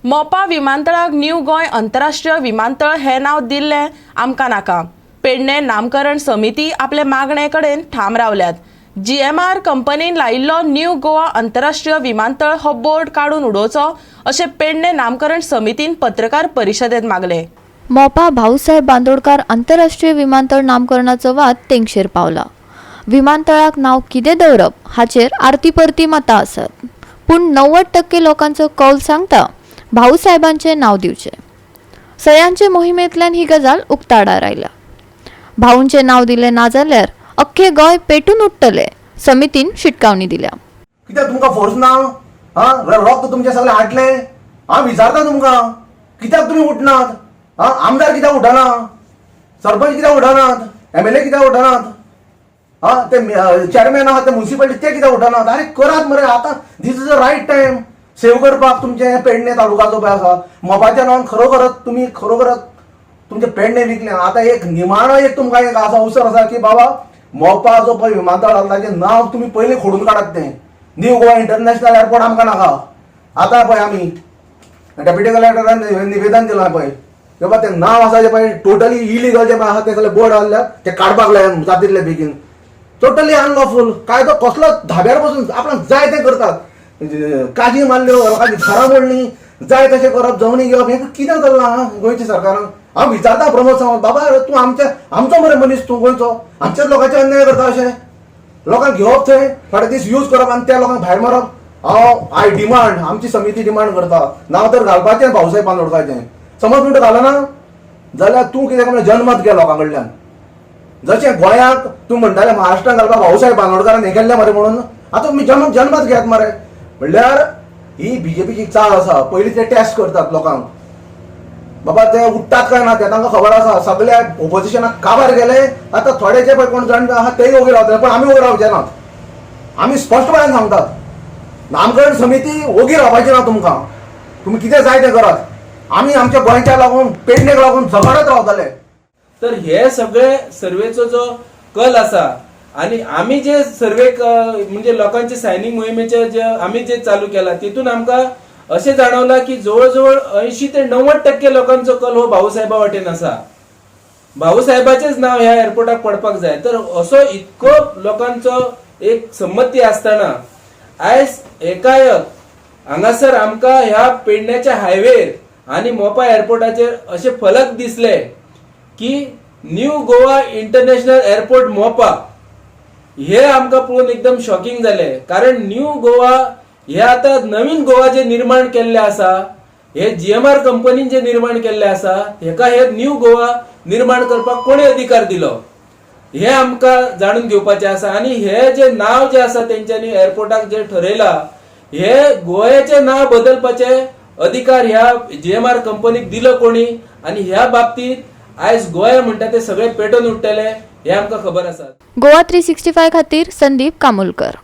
मोपा विमानतळाक न्यू गोय आंतरराष्ट्रीय विमानतळ हे नाव दिल्ले आमकां नाका। पेडणे नामकरण समिती आपले मागणे कडेन ठाम रावल्यात। GMR कंपनीन लायिल्लो न्यू गोवा आंतरराष्ट्रीय विमानतळ हो बोर्ड काडून उडोवचो अशें पेडणे नामकरण समितीन पत्रकार परिशदेंत मागले। मोपा भाऊसाहेब बांदोडकार आंतरराष्ट्रीय विमानतळ नामकरणाचो वाद तेंगशेर पावला। विमानतळाक नाव कितें दवरप हाचेर आरती परती मतां आसात, पूण 90% लोकांचो कौल सांगता भाऊसाहेबांचे नाव दिवचे। सयांचे मोहिमेंतल्यान ही गजाल उक्ताडार आयला। भाऊंचे नाव दिले ना जाल्यार अख्खे गोंय पेटून उठतले, समितीन शिटकावणी दिल्या। कित्याक तुमकां फोर्स ना? रक्त तुमचे सगळे हाटले। विचारता तुमकां कित्याक तुमी उठनात? आमदार कित्याक उठना? सरपंच कित्याक उठनात? MLA कित्याक उठनात? ते चेअरमॅन आहात ते म्युनिसिपालिटी ते कित्याक उठनात? अरे करात मरे, आतां this is the right time save करपाक तुमचे पेडणे तालुकाचो पळय आसा मोपाच्या नांवान खरोखरच तुमी तुमचे पेडणे विकले। आतां एक निमाणो एक तुमकां एक असा अवसर आसा की बाबा मोपा जो पळय विमानतळ आसा ताचें नांव तुमी पयलीं खोडून काडात। तें न्यू गोवा इंटरनॅशनल एअरपोर्ट आमकां नाका। आतां पळय आमी डेप्युटी कलेक्टरान निवेदन दिलां पळय की बाबा तें नांव आसा जें पळय टोटली इलिगल जें आसा तें सगळें बोर्ड आसल्यार तें काडपाक लाय जातितले बेगीन। टोटली अनलॉफूल। कायदो कसलो धाब्यार बसून आपणाक जाय तें करतात। काजी मारल्यो, लोकांची घरां मोडलीं, जाय तशें करप, जमनी घेवप, हें कितें चल्लां गोंयच्या सरकारान? हांव विचारता प्रमोद सावंत, बाबा तूं आमचो मरे मनीस, तूं गोंयचो, आमचेच लोकांचे अन्याय करता अशें? लोकांक घेवप थंय थोडे दीस यूज करप आनी त्या लोकांक भायर मारप? आय डिमांड, आमची समिती डिमांड करता नांव तर घालपाचें भाऊसाहेब बांदोडकाराचें। समज म्हणटा घालना जाल्यार तूं कितें म्हणलें जनमत घे लोकां कडल्यान। जशें गोंयाक तूं म्हणटाले महाराष्ट्रान घालपाक भाऊसाहेब बांदोडकारान हें केल्लें मरे म्हणून, आतां तुमी जनमत घेयात मरे। म्हणल्यार ही बीजेपीची चाल आसा, पयलीं ते टेस्ट करतात लोकांक, बाबा ते उठतात काय ना तें तांकां खबर आसा। सगळ्या ओपोजिशनाक काबार गेले, आतां थोडे जे पळय कोण जाण आहा तेय ओगी रावतले, पण आमी ओगी रावचे नात। आमी स्पश्टपणान सांगतात, नामकरण समिती ओगी रावपाची ना तुमकां। तुमी कितें जाय तें करात, आमी आमच्या गोंयच्या लागून पेडणेक लागून झगडत रावतले। तर हे सगळे सर्वेचो जो कल आसा आणि आम्ही जे सर्वे म्हणजे लोकांचे सायनिंग मोहिमेचे जे आम्ही जे चालू केला तितून आमकां अशें जाणवला की जवळजवळ 80 ते 90% लोकांचो कल हो भाऊसाहेबा वाटेन आसा। भाऊसाहेबाचेच नाव ह्या एअरपोर्टाक पडपाक जाय। तर असो इतको लोकांचो एक संमती असताना आयज एकाएक हांगासर आमकां ह्या पेडण्याच्या हायवेर आणि मोपा एअरपोर्टाचेर असे फलक दिसले की न्यू गोवा इंटरनॅशनल एअरपोर्ट मोपा। हे आमकां पळोवन एकदम शॉकिंग जाले, कारण न्यू गोवा हे आता नवीन गोवा जे निर्माण केल्ले आसा, हे GMR कंपनीन जे निर्माण केल्ले आसा, हेका हे न्यू गोवा निर्माण करपाक कोणी अधिकार दिलो हे आमकां जाणून घेवपाचे आसा। आणि हे जे नाव जे आसा तेंच्यांनी एअरपोर्टाक जे ठरयला, हे गोव्याचे नाव बदलपाचे अधिकार ह्या GMR कंपनीक दिलो कोणी, आणि ह्या बाबतीत आयज गोंय म्हणटा ते सगळे पेटून उठतले हे आमकां खबर आसा। गोवा 365 खातीर संदीप कामुलकर।